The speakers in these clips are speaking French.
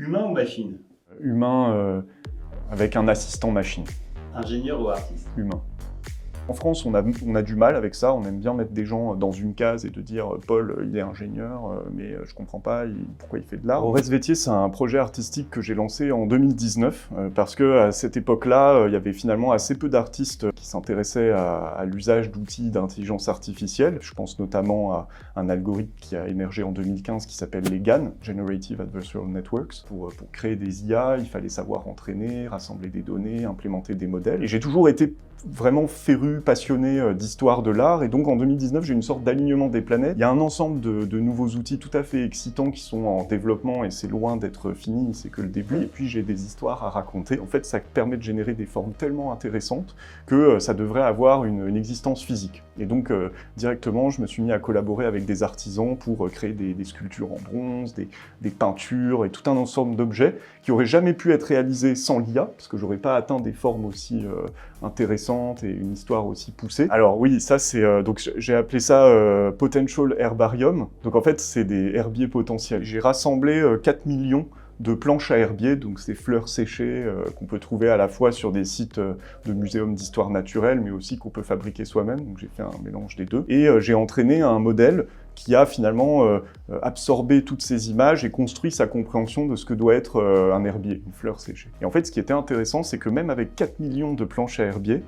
Humain ou machine? Humain avec un assistant machine. Ingénieur ou artiste? Humain. En France, on a du mal avec ça, on aime bien mettre des gens dans une case et de dire « Paul, il est ingénieur, mais je comprends pas pourquoi il fait de l'art ». Aurès Vétier, c'est un projet artistique que j'ai lancé en 2019, parce qu'à cette époque-là, il y avait finalement assez peu d'artistes qui s'intéressaient à l'usage d'outils d'intelligence artificielle. Je pense notamment à un algorithme qui a émergé en 2015 qui s'appelle les GAN, Generative Adversarial Networks. Pour créer des IA, il fallait savoir entraîner, rassembler des données, implémenter des modèles. Et j'ai toujours été vraiment féru, passionné d'histoire de l'art, et donc en 2019 j'ai une sorte d'alignement des planètes. Il y a un ensemble de nouveaux outils tout à fait excitants qui sont en développement et c'est loin d'être fini, c'est que le début, et puis j'ai des histoires à raconter. En fait ça permet de générer des formes tellement intéressantes que ça devrait avoir une existence physique. Et donc directement je me suis mis à collaborer avec des artisans pour créer des sculptures en bronze, des peintures et tout un ensemble d'objets qui auraient jamais pu être réalisés sans l'IA, parce que j'aurais pas atteint des formes aussi intéressantes et une histoire aussi poussée. Alors oui, ça c'est donc j'ai appelé ça Potential Herbarium. Donc en fait, c'est des herbiers potentiels. J'ai rassemblé 4 millions de planches à herbier, donc ces fleurs séchées qu'on peut trouver à la fois sur des sites de muséums d'histoire naturelle, mais aussi qu'on peut fabriquer soi-même. Donc j'ai fait un mélange des deux. Et j'ai entraîné un modèle qui a finalement absorbé toutes ces images et construit sa compréhension de ce que doit être un herbier, une fleur séchée. Et en fait, ce qui était intéressant, c'est que même avec 4 millions de planches à herbier,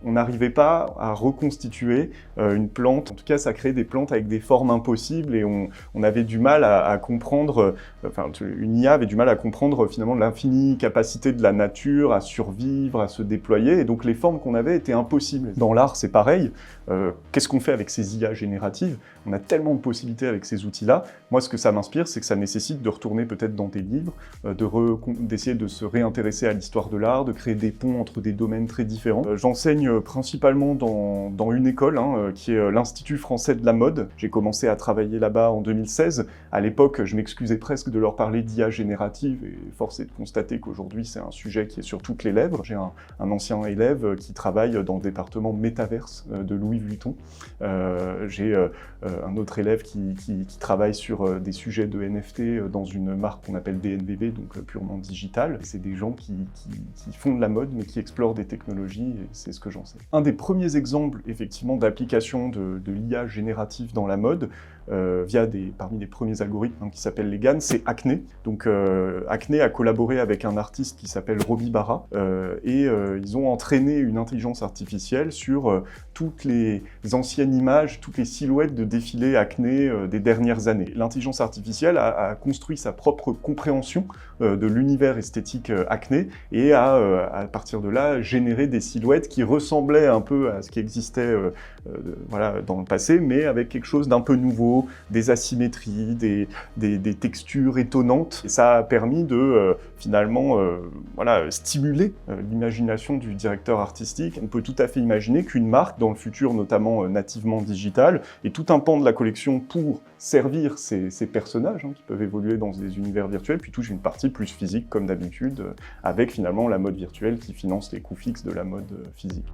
on n'arrivait pas à reconstituer une plante. En tout cas, ça créait des plantes avec des formes impossibles et on avait du mal à comprendre, enfin, une IA avait du mal à comprendre finalement l'infinie capacité de la nature à survivre, à se déployer, et donc les formes qu'on avait étaient impossibles. Dans l'art, c'est pareil. Qu'est-ce qu'on fait avec ces IA génératives? On a tellement de possibilités avec ces outils-là. Moi, ce que ça m'inspire, c'est que ça nécessite de retourner peut-être dans des livres, d'essayer de se réintéresser à l'histoire de l'art, de créer des ponts entre des domaines très différents. J'enseigne principalement dans une école, qui est l'Institut français de la mode. J'ai commencé à travailler là-bas en 2016. À l'époque, je m'excusais presque de leur parler d'IA générative, et force est de constater qu'aujourd'hui, c'est un sujet qui est sur toutes les lèvres. J'ai un ancien élève qui travaille dans le département Métaverse de Louis Vuitton. J'ai un autre élève qui travaille sur des sujets de NFT dans une marque qu'on appelle DNVB, donc purement digital. C'est des gens qui font de la mode, mais qui explorent des technologies, et c'est ce que j'enseigne. Un des premiers exemples, effectivement, d'application de l'IA générative dans la mode, parmi les premiers algorithmes qui s'appellent les GAN, c'est Acne. Donc Acne a collaboré avec un artiste qui s'appelle Roby Barra, et ils ont entraîné une intelligence artificielle sur toutes les anciennes images, toutes les silhouettes de défilés Acne des dernières années. L'intelligence artificielle a construit sa propre compréhension de l'univers esthétique Acne et à partir de là, généré des silhouettes qui ressemblaient un peu à ce qui existait voilà, dans le passé, mais avec quelque chose d'un peu nouveau, des asymétries, des textures étonnantes. Et ça a permis de finalement voilà, stimuler l'imagination du directeur artistique. On peut tout à fait imaginer qu'une marque, dans le futur notamment nativement digital, ait tout un pan de la collection pour servir ces personnages qui peuvent évoluer dans des univers virtuels, puis touche une partie plus physique comme d'habitude, avec finalement la mode virtuelle qui finance les coûts fixes de la mode physique.